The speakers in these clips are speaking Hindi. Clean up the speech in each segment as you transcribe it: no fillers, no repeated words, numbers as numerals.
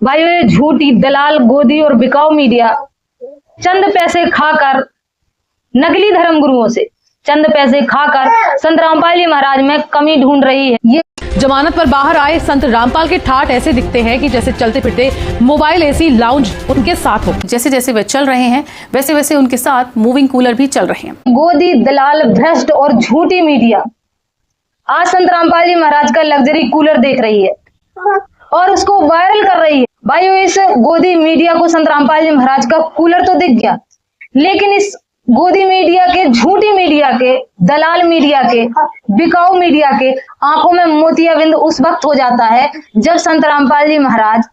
भाई ये झूठी दलाल गोदी और बिकाऊ मीडिया चंद पैसे खाकर नकली धर्म गुरुओं से चंद पैसे खाकर संत रामपाल जी महाराज में कमी ढूंढ रही है। ये जमानत पर बाहर आए संत रामपाल के ठाठ ऐसे दिखते हैं कि जैसे चलते फिरते मोबाइल एसी लाउंज उनके साथ हो। जैसे जैसे वे चल रहे हैं वैसे वैसे उनके साथ मूविंग कूलर भी चल रहे हैं। गोदी दलाल भ्रष्ट और झूठी मीडिया आज संत रामपाल जी महाराज का लग्जरी कूलर देख रही है और उसको वायरल कर रही है। भाइयों इस गोदी मीडिया को संत रामपाल जी महाराज का कूलर तो दिख गया, लेकिन इस गोदी मीडिया के, झूठी मीडिया के, दलाल मीडिया के, बिकाऊ मीडिया के आंखों में मोतियाबिंद उस वक्त हो जाता है जब संत रामपाल जी महाराज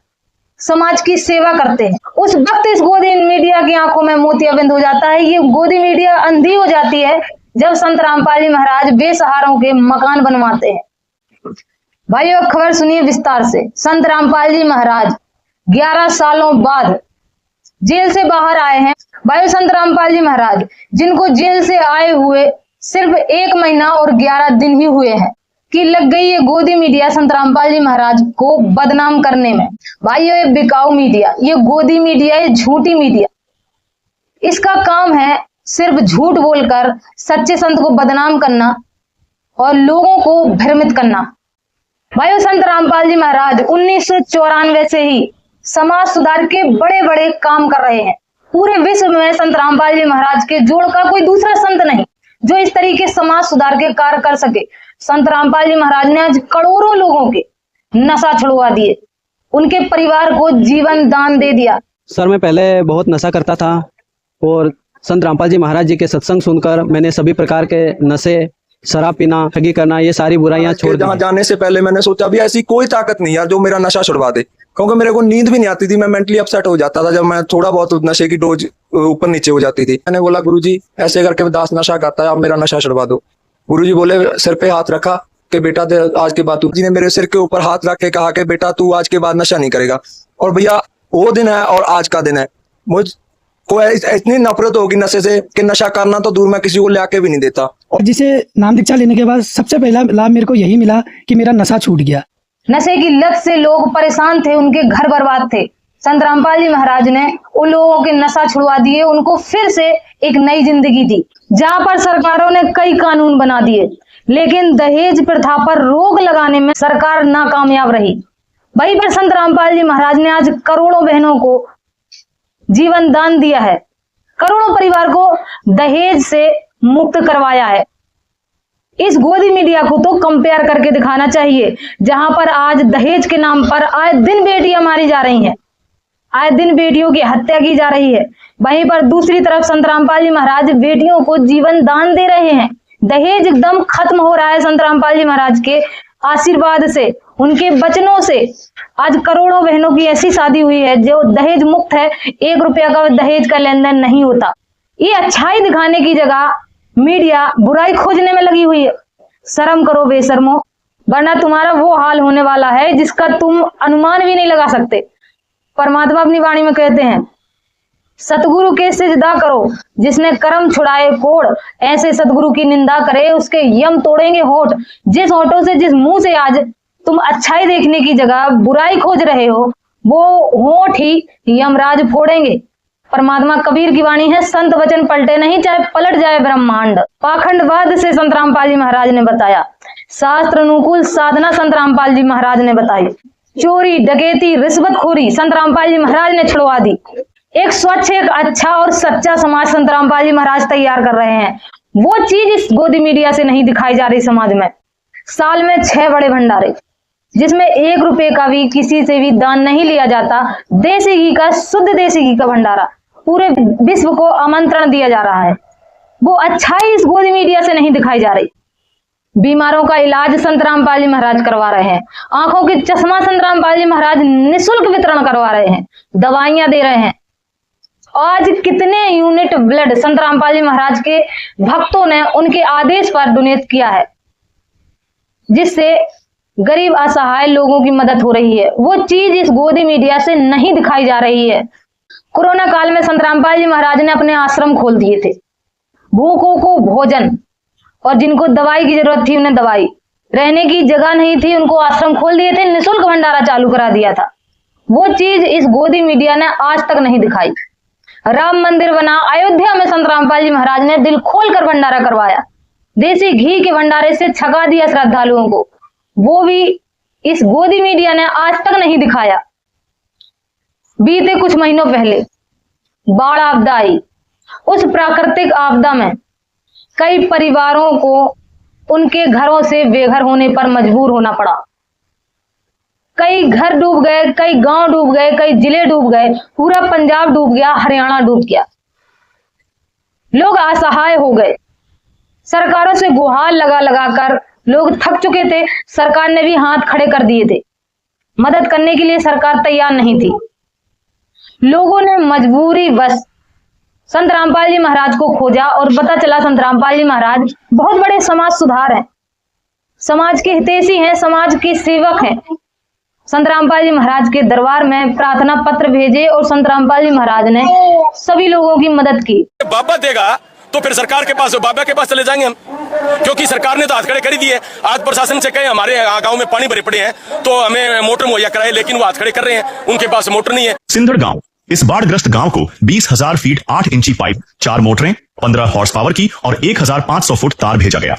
समाज की सेवा करते हैं। उस वक्त इस गोदी मीडिया की आंखों में मोतियाबिंद हो जाता है। ये गोदी मीडिया अंधी हो जाती है जब संत रामपाल जी महाराज बेसहारों के मकान बनवाते हैं। भाइयों खबर सुनिए विस्तार से। संत रामपाल जी महाराज 11 सालों बाद जेल से बाहर आए हैं। भाइयों संत रामपाल जी महाराज जिनको जेल से आए हुए सिर्फ 1 महीना और 11 दिन ही हुए हैं कि लग गई ये गोदी मीडिया संत रामपाल जी महाराज को बदनाम करने में। भाइयों ये बिकाऊ मीडिया, ये गोदी मीडिया, ये झूठी मीडिया, इसका काम है सिर्फ झूठ बोलकर सच्चे संत को बदनाम करना और लोगों को भ्रमित करना। भाइयों संत रामपाल जी महाराज 1994 से ही समाज सुधार के बड़े बड़े काम कर रहे हैं। पूरे विश्व में संत रामपाल जी महाराज के जोड़ का कोई दूसरा संत नहीं जो इस तरीके समाज सुधार के कार्य कर सके। संत रामपाल जी महाराज ने आज करोड़ों लोगों के नशा छुड़वा दिए, उनके परिवार को जीवन दान दे दिया। सर मैं पहले बहुत नशा करता था और संत रामपाल जी महाराज जी के सत्संग सुनकर मैंने सभी प्रकार के नशे, शराब पीना, ठगी करना, ये सारी बुराइयां छोड़ दी। जाने से पहले मैंने सोचा भी ऐसी कोई ताकत नहीं यार जो मेरा नशा छुड़वा दे, क्योंकि मेरे को नींद भी नहीं आती थी। मैं मेंटली अपसेट हो जाता था जब मैं थोड़ा बहुत नशे की डोज ऊपर नीचे हो जाती थी। मैंने बोला गुरुजी ऐसे करके दास नशा करता है, आप मेरा नशा छुड़वा दो। गुरुजी बोले, सिर पे हाथ रखा कि बेटा आज के बाद जी ने मेरे सिर के ऊपर हाथ रख के कहा कि बेटा तू आज के बाद नशा नहीं करेगा। और भैया वो दिन है और आज का दिन है, मुझ को इतनी नफरत होगी नशे से कि नशा करना तो दूर, मैं किसी को लाके भी नहीं देता। और जिसे नाम दीक्षा लेने के बाद सबसे पहला लाभ मेरे को यही मिला कि मेरा नशा छूट गया। नशे की लत से लोग परेशान थे, उनके घर बर्बाद थे। संत रामपाल जी महाराज ने उन लोगों के नशा छुड़वा दिए, उनको फिर से एक नई जिंदगी दी। जहां पर सरकारों ने कई कानून बना दिए, लेकिन दहेज प्रथा पर रोक लगाने में सरकार नाकामयाब रही। वहीं पर संत रामपाल जी महाराज ने आज करोड़ों बहनों को जीवन दान दिया है, करोड़ों परिवार को दहेज से मुक्त करवाया है। इस गोदी मीडिया को तो कंपेयर करके दिखाना चाहिए, जहां पर आज दहेज के नाम पर आए दिन बेटियां मारी जा रही हैं, आए दिन बेटियों की हत्या की जा रही है। वहीं पर दूसरी तरफ संत रामपाल जी महाराज बेटियों को जीवन दान दे रहे हैं। दहेज एकदम खत्म हो रहा है संत रामपाल जी महाराज के आशीर्वाद से, उनके वचनों से। आज करोड़ों बहनों की ऐसी शादी हुई है जो दहेज मुक्त है, 1 रुपया का दहेज का लेन देन नहीं होता। ये अच्छाई दिखाने की जगह मीडिया बुराई खोजने में लगी हुई है। शर्म करो बेशर्मो, वरना तुम्हारा वो हाल होने वाला है जिसका तुम अनुमान भी नहीं लगा सकते। परमात्मा अपनी वाणी में कहते हैं, सतगुरु के सिजदा करो जिसने कर्म छुड़ाए कोड़, ऐसे सतगुरु की निंदा करे उसके यम तोड़ेंगे होठ। जिस होठों से, जिस मुंह से आज तुम अच्छाई देखने की जगह बुराई खोज रहे हो, वो होठ ही यमराज फोड़ेंगे। परमात्मा कबीर की वाणी है, संत वचन पलटे नहीं चाहे पलट जाए ब्रह्मांड। पाखंडवाद से संत रामपाल जी महाराज ने बताया, शास्त्र अनुकूल साधना संत रामपाल जी महाराज ने बताई। चोरी, डकैती, रिश्वतखोरी संत रामपाल जी महाराज ने छुड़वा दी। एक स्वच्छ, एक अच्छा और सच्चा समाज संत रामपाल जी महाराज तैयार कर रहे हैं। वो चीज इस गोदी मीडिया से नहीं दिखाई जा रही समाज में। साल में 6 बड़े भंडारे, जिसमें 1 रुपए का भी किसी से भी दान नहीं लिया जाता। देसी घी का, शुद्ध देसी घी का भंडारा पूरे विश्व को आमंत्रण दिया जा रहा है। वो अच्छाई इस गोदी मीडिया से नहीं दिखाई जा रही। बीमारों का इलाज संत रामपाल जी महाराज करवा रहे हैं। आंखों के चश्मा संत रामपाल जी महाराज निःशुल्क वितरण करवा रहे हैं, दवाइयां दे रहे हैं। आज कितने यूनिट ब्लड संत रामपाल जी महाराज के भक्तों ने उनके आदेश पर डोनेट किया है, जिससे गरीब असहाय लोगों की मदद हो रही है। वो चीज इस गोदी मीडिया से नहीं दिखाई जा रही है। कोरोना काल में संत रामपाल जी महाराज ने अपने आश्रम खोल दिए थे। भूखों को भोजन और जिनको दवाई की जरूरत थी उन्हें दवाई, रहने की जगह नहीं थी, उनको आश्रम खोल दिए थे, निःशुल्क भंडारा चालू करा दिया था। वो चीज इस गोदी मीडिया ने आज तक नहीं दिखाई। राम मंदिर बना, अयोध्या में संत रामपाल जी महाराज ने दिल खोल कर भंडारा करवाया, देसी घी के भंडारे से छका दिया श्रद्धालुओं को, वो भी इस गोदी मीडिया ने आज तक नहीं दिखाया। बीते कुछ महीनों पहले बाढ़ आपदा आई। उस प्राकृतिक आपदा में कई परिवारों को उनके घरों से बेघर होने पर मजबूर होना पड़ा। कई घर डूब गए, कई गांव डूब गए, कई जिले डूब गए, पूरा पंजाब डूब गया, हरियाणा डूब गया। लोग असहाय हो गए। सरकारों से गुहार लगा लगा कर लोग थक चुके थे। सरकार ने भी हाथ खड़े कर दिए थे, मदद करने के लिए सरकार तैयार नहीं थी। लोगों ने मजबूरी बस संत रामपाल जी महाराज को खोजा और पता चला संत रामपाल जी महाराज बहुत बड़े समाज सुधार हैं, समाज के हितैषी हैं, समाज के सेवक हैं। संत रामपाल जी महाराज के दरबार में प्रार्थना पत्र भेजे और संत रामपाल जी महाराज ने सभी लोगों की मदद की। बाबा देगा तो फिर सरकार के पास, बाबा के पास चले जाएंगे हम, क्योंकि सरकार ने तो हाथ खड़े कर ही दिए। आज प्रशासन से कहे हमारे गांव में पानी भरे पड़े हैं तो हमें मोटर मुहैया कराए, लेकिन वो हाथ खड़े कर रहे हैं, उनके पास मोटर नहीं है। सिंधड़ गांव, इस बाढ़ग्रस्त गांव को 20,000 फीट 8 इंची पाइप, 4 मोटरें, 15 हॉर्स पावर की और 1,500 फुट तार भेजा गया।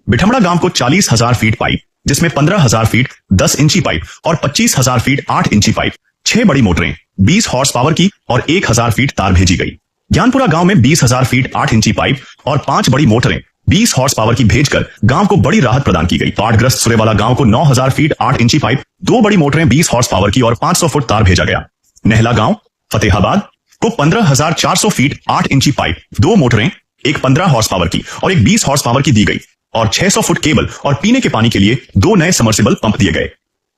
बिठमड़ा गांव को 40,000 फीट पाइप, जिसमें 15,000 फीट 10 इंची पाइप और 25,000 फीट 8 इंची पाइप, 6 बड़ी मोटरें, 20 हॉर्स पावर की और 1,000 फीट तार भेजी गई। ज्ञानपुरा गांव में 20,000 फीट 8 इंची पाइप और 5 बड़ी मोटरें 20 हॉर्स पावर की भेजकर गांव को बड़ी राहत प्रदान की गई। बाढ़ग्रस्त सुरेवाला गांव को 9,000 फीट 8 इंची पाइप, 2 बड़ी मोटरें 20 हॉर्स पावर की और 500 फुट तार भेजा गया। नहला गांव फतेहाबाद को 15,400 फीट 8 इंची पाइप, 2 मोटरें, एक 15 हॉर्स पावर की और एक 20 हॉर्स पावर की दी गई और 600 फुट केबल और पीने के पानी के लिए 2 नए समर्सिबल पंप दिए गए।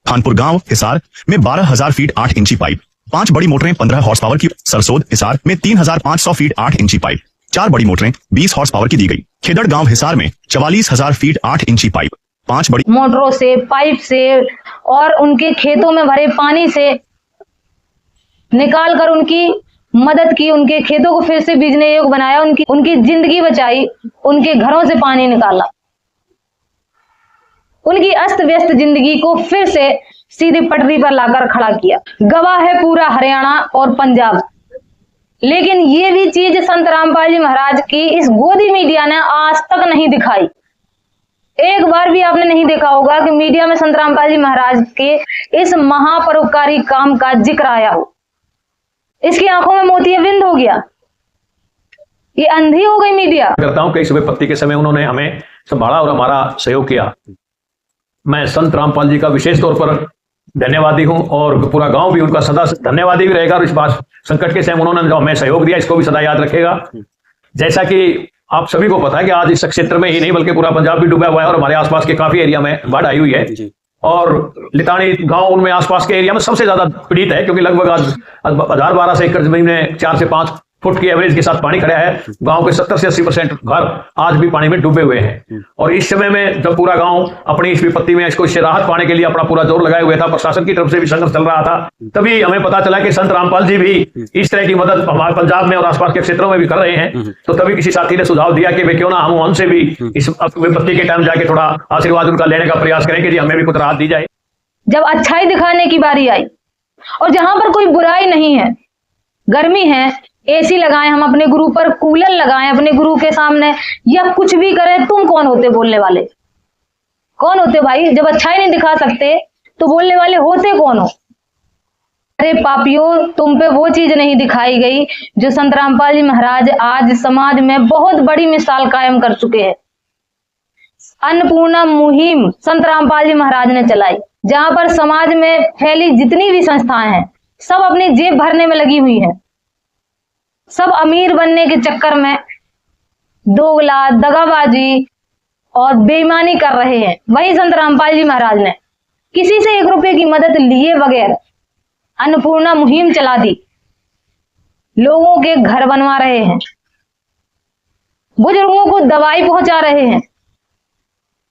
खानपुर गांव हिसार में 12,000 फीट 8 इंची पाइप, 5 बड़ी मोटरें 15 हॉर्स पावर की। सरसोद हिसार में 3,500 फीट 8 इंची पाइप, 4 बड़ी मोटरें 20 हॉर्स पावर की दी गई। खेदड़ गांव हिसार में 44,000 फीट 8 इंची पाइप, 5 बड़ी मोटरों से, पाइप से और उनके खेतों में भरे पानी से निकाल कर उनकी मदद की, उनके खेतों को फिर से बीजने योग्य बनाया, उनकी जिंदगी बचाई, उनके घरों से पानी निकाला, उनकी अस्त व्यस्त जिंदगी को फिर से सीधी पटरी पर लाकर खड़ा किया। गवाह है पूरा हरियाणा और पंजाब। लेकिन ये भी चीज संत रामपाल जी महाराज की इस गोदी मीडिया ने आज तक नहीं दिखाई। एक बार भी आपने नहीं देखा होगा कि मीडिया में संत रामपाल जी महाराज के इस महापरोपकारी काम का जिक्र आया हो। इसकी आंखों में मोतियाबिंद हो गया, ये अंधी हो गई मीडिया। करता हूं कि सुबह पत्ती के समय उन्होंने हमें संभाला और हमारा सहयोग किया। मैं संत रामपाल जी का विशेष तौर पर धन्यवादी हूं और पूरा गांव भी उनका सदा धन्यवादी भी रहेगा। और इस बात संकट के समय उन्होंने जो हमें सहयोग दिया इसको भी सदा याद रखेगा। जैसा कि आप सभी को पता है कि आज इस क्षेत्र में ही नहीं बल्कि पूरा पंजाब भी डूबा हुआ है और हमारे आसपास के काफी एरिया में बाढ़ आई हुई है और लितानी गांव उनमें आसपास के एरिया में सबसे ज्यादा पीड़ित है, क्योंकि लगभग आज 1,012 एकड़ जमीन में 4 से 5 फुट की एवरेज के साथ पानी खड़ा है। गांव के 70 से 80% घर आज भी पानी में डूबे हुए हैं। और इस समय में जब पूरा गांव अपनी इस विपत्ति में इसको इससे राहत पाने के लिए अपना पूरा जोर लगाए हुए था, प्रशासन की तरफ से भी संघर्ष चल रहा था, तभी हमें पता चला कि संत रामपाल जी भी इस तरह की मदद हमारे पंजाब में और आसपास के क्षेत्रों में भी कर रहे हैं। तो तभी किसी साथी ने सुझाव दिया कि क्यों ना हम उनसे भी इस विपत्ति के टाइम जाके थोड़ा आशीर्वाद उनका लेने का प्रयास करें कि जी हमें भी कुछ राहत दी जाए। जब अच्छाई दिखाने की बारी आई और जहां पर कोई बुराई नहीं है, गर्मी है, एसी लगाएं, हम अपने गुरु पर कूलर लगाएं अपने गुरु के सामने, या कुछ भी करें, तुम कौन होते बोलने वाले? कौन होते भाई? जब अच्छाई नहीं दिखा सकते तो बोलने वाले होते कौन हो? अरे पापियों, तुम पे वो चीज नहीं दिखाई गई जो संत रामपाल जी महाराज आज समाज में बहुत बड़ी मिसाल कायम कर चुके हैं। अन्नपूर्णा मुहिम संत रामपाल जी महाराज ने चलाई, जहां पर समाज में फैली जितनी भी संस्थाएं हैं सब अपनी जेब भरने में लगी हुई हैं। सब अमीर बनने के चक्कर में दोगला, दगाबाजी और बेईमानी कर रहे हैं। वही संत रामपाल जी महाराज ने किसी से 1 रुपए की मदद लिए बगैर अन्नपूर्णा मुहिम चला दी, लोगों के घर बनवा रहे हैं, बुजुर्गों को दवाई पहुंचा रहे हैं,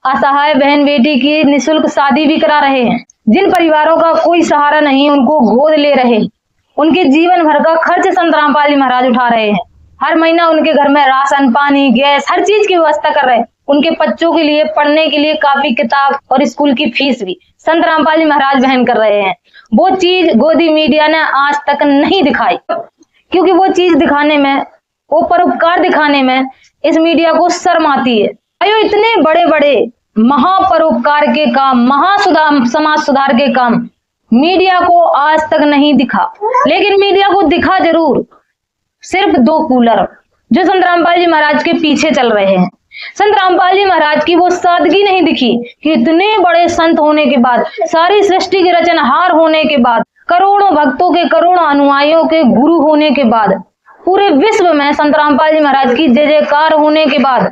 असहाय बहन बेटी की निःशुल्क शादी भी करा रहे हैं। जिन परिवारों का कोई सहारा नहीं उनको गोद ले रहे हैं, उनके जीवन भर का खर्च संत रामपाल जी महाराज उठा रहे हैं। हर महीना उनके घर में राशन, पानी, गैस, हर चीज की व्यवस्था कर रहे हैं। उनके बच्चों के लिए पढ़ने के लिए कापी किताब और स्कूल की फीस भी संत रामपाल जी महाराज वहन कर रहे हैं। वो चीज गोदी मीडिया ने आज तक नहीं दिखाई, क्योंकि वो चीज दिखाने में, वो परोपकार दिखाने में इस मीडिया को शर्म आती है। अयो इतने बड़े बड़े महापरोपकार के काम, समाज सुधार के काम मीडिया को आज तक नहीं दिखा। लेकिन मीडिया को दिखा जरूर सिर्फ 2 कूलर जो संत रामपाल जी महाराज के पीछे चल रहे हैं। संत रामपाल जी महाराज की वो सादगी नहीं दिखी कि इतने बड़े संत होने के बाद, सारी सृष्टि के रचनहार होने के बाद, करोड़ों भक्तों के, करोड़ों अनुयायियों के गुरु होने के बाद, पूरे विश्व में संत रामपाल जी महाराज की जय जयकार होने के बाद,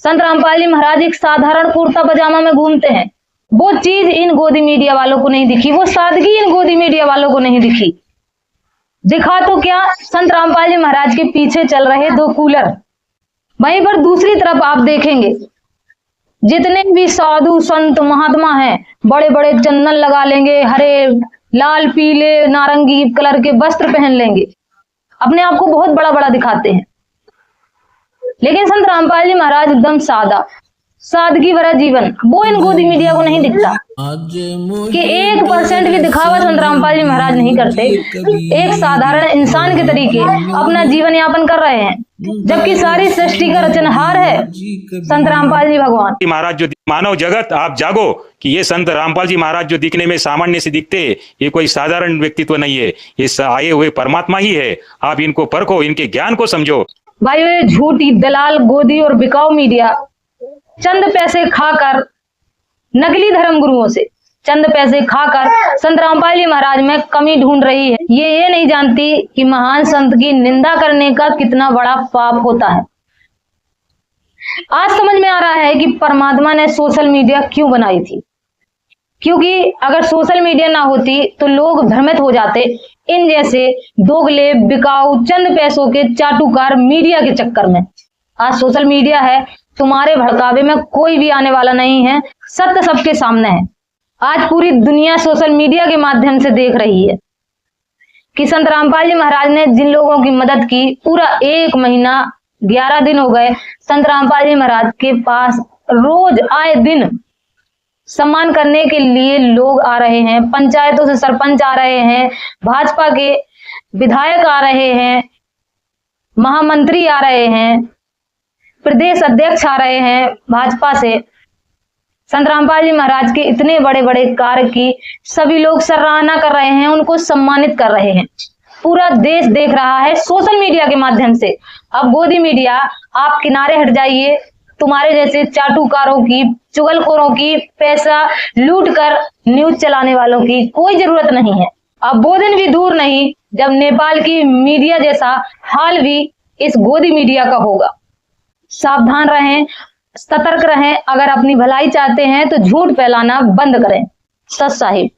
संत रामपाल जी महाराज एक साधारण कुर्ता पजामा में घूमते हैं। वो चीज इन गोदी मीडिया वालों को नहीं दिखी, वो सादगी इन गोदी मीडिया वालों को नहीं दिखी। दिखा तो क्या, संत रामपाल जी महाराज के पीछे चल रहे 2 कूलर। वहीं पर दूसरी तरफ आप देखेंगे जितने भी साधु संत महात्मा हैं, बड़े बड़े चंदन लगा लेंगे, हरे लाल पीले नारंगी कलर के वस्त्र पहन लेंगे, अपने आप को बहुत बड़ा बड़ा दिखाते हैं। लेकिन संत रामपाल जी महाराज एकदम सादगी भरा जीवन, वो इन गोदी मीडिया को नहीं दिखता कि 1% भी दिखावा संत रामपाल जी महाराज नहीं करते। एक साधारण इंसान के तरीके अपना जीवन यापन कर रहे हैं, जबकि सारी सृष्टि का रचनहार है संत रामपाल जी भगवान। महाराज जो मानव जगत आप जागो कि ये संत रामपाल जी महाराज जो दिखने में सामान्य से दिखते, ये कोई साधारण व्यक्तित्व नहीं है, ये आए हुए परमात्मा ही है। आप इनको परखो, इनके ज्ञान को समझो। भाइयों, ये झूठी दलाल गोदी और बिकाऊ मीडिया चंद पैसे खाकर, नकली धर्म गुरुओं से चंद पैसे खाकर संत रामपाल जी महाराज में कमी ढूंढ रही है। ये नहीं जानती कि महान संत की निंदा करने का कितना बड़ा पाप होता है। आज समझ में आ रहा है कि परमात्मा ने सोशल मीडिया क्यों बनाई थी, क्योंकि अगर सोशल मीडिया ना होती तो लोग भ्रमित हो जाते इन जैसे दोगले, बिकाऊ, चंद पैसों के चाटुकार मीडिया के चक्कर में। आज सोशल मीडिया है, तुम्हारे भड़कावे में कोई भी आने वाला नहीं है, सत्य सबके सामने है। आज पूरी दुनिया सोशल मीडिया के माध्यम से देख रही है कि संत रामपाल जी महाराज ने जिन लोगों की मदद की, पूरा 1 महीना 11 दिन हो गए संत रामपाल जी महाराज के पास रोज आए दिन सम्मान करने के लिए लोग आ रहे हैं। पंचायतों से सरपंच आ रहे हैं, भाजपा के विधायक आ रहे हैं, महामंत्री आ रहे हैं, प्रदेश अध्यक्ष आ रहे हैं भाजपा से। संत रामपाल जी महाराज के इतने बड़े बड़े कार्य की सभी लोग सराहना कर रहे हैं, उनको सम्मानित कर रहे हैं। पूरा देश देख रहा है सोशल मीडिया के माध्यम से। अब गोदी मीडिया, आप किनारे हट जाइए। तुम्हारे जैसे चाटुकारों की, चुगलखोरों की, पैसा लूट कर न्यूज चलाने वालों की कोई जरूरत नहीं है। अब वो दिन भी दूर नहीं जब नेपाल की मीडिया जैसा हाल भी इस गोदी मीडिया का होगा। सावधान रहें, सतर्क रहें। अगर अपनी भलाई चाहते हैं तो झूठ फैलाना बंद करें। सत साहिब।